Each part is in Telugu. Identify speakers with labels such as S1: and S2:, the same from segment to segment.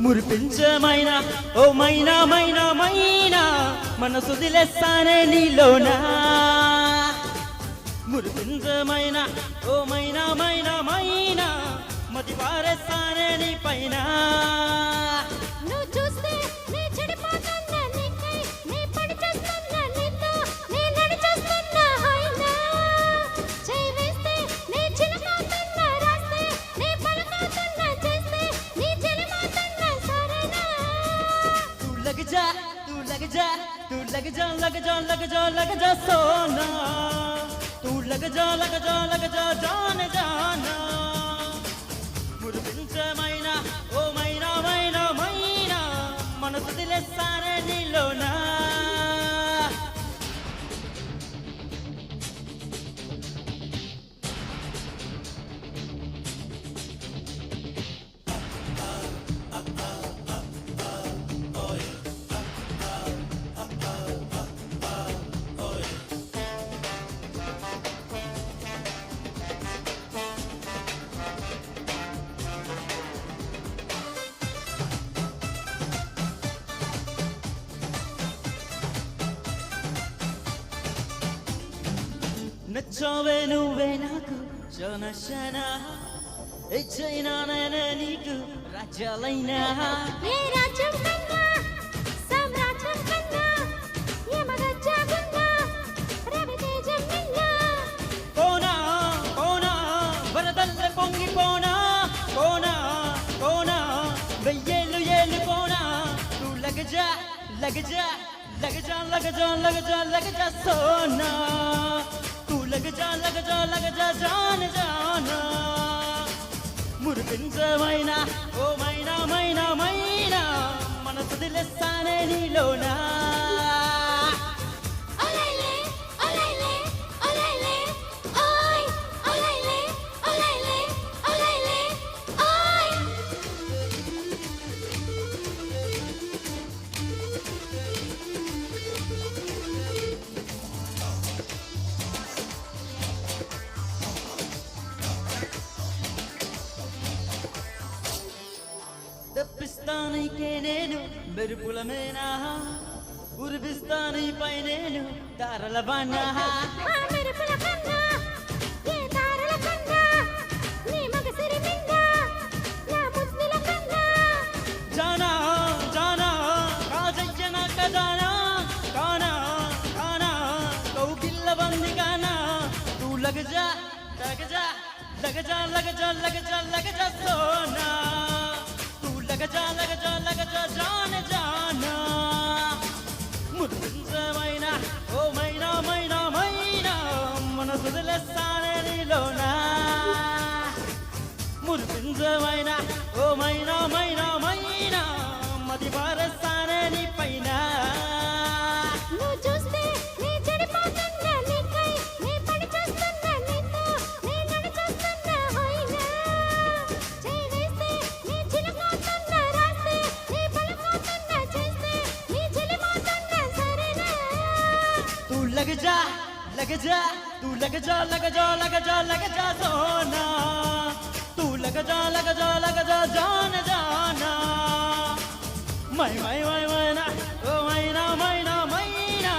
S1: మురిపించమైనా ఓ మైనా మైనా మైనా మనసు దిలేస్తానే నీలోనా మురిపించమైనా ఓ మైనా మైనా మైనా మది వారేస్తానే నీ పైన तू लग जा लग जा लग जा लग जा सोना तू लग जा जान जाना మురిపించమైనా ఓ మైనా మైనా మైనా మనసు దిలేస్తానే నీలోనా నచ్చవే నువ్వే నాకు జనశన ఇచ్చైనా నేనే నీకు రాజ్యాలైనా
S2: ఏ రాజ్యం కన్నా సామ్రాజ్యం కన్నా యమరాజ్యమున్నా రవితేజం నిన్నా
S1: కోనా కోనా వరదల్లే పొంగిపోనా కోనా కోనా వెయ్యేళ్ళు ఏళ్ళు కోనా తూ లగజా లగజా లగజా లగజా లగజా లగజా సోనా लग जा जान जाना మురిపించమైనా ఓ మైనా మైనా మైనా మనసు దిలేస్తానే నీలోనా తెప్పిస్తానికే నేను మెరుపులమేనా ఉరిపిస్తానిపై నేను తారల బాణా
S2: మెరుపుల కన్నా ఏ తారల కన్నా నీ మగసిరి నిండా నా ముద్దుల కన్నా
S1: జానా జానా రాజయ్యన కదానా కానా కానా కౌగిల్ల బంది కానా తూ లగజా లగజా లగజా లగజా లగజా లగజా సోనా लग जा जान जाना మురిపించమైనా ఓ మైనా మైనా మైనా మనసు దిలేస్తానే నీలోనా మురిపించమైనా ఓ మైనా మైనా మైనా మది వారేస్తానే నీ పైన
S2: నువ్వు చూస్తే నీ చెడిపోతున్నా నీకై నీ పడి చేస్తున్నా నీతో నీ నడిచేస్తున్నా హోయినా చేయి వేస్తే నీ చిలుకోతున్నా రాస్తే నీ పలుకోతున్నా చేస్తే నీ చెలిపోతున్నా సరేనా
S1: तू लग जा लग जा तू लग जा लग जा लग जा लग जा सोना तू लग जा जान जाना మై మైనా ఓ మైనా మైనా మైనా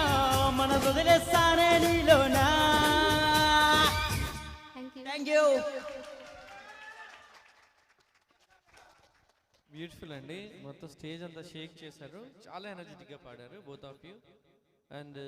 S1: మనసు దిలేస్తానే నీలోనా థ్యాంక్ యూ
S3: బ్యూటిఫుల్ అండి మొత్తం స్టేజ్ అంతా షేక్ చేశారు చాలా ఎనర్జెటిక్గా పాడారు బోత్ ఆఫ్ యూ అండ్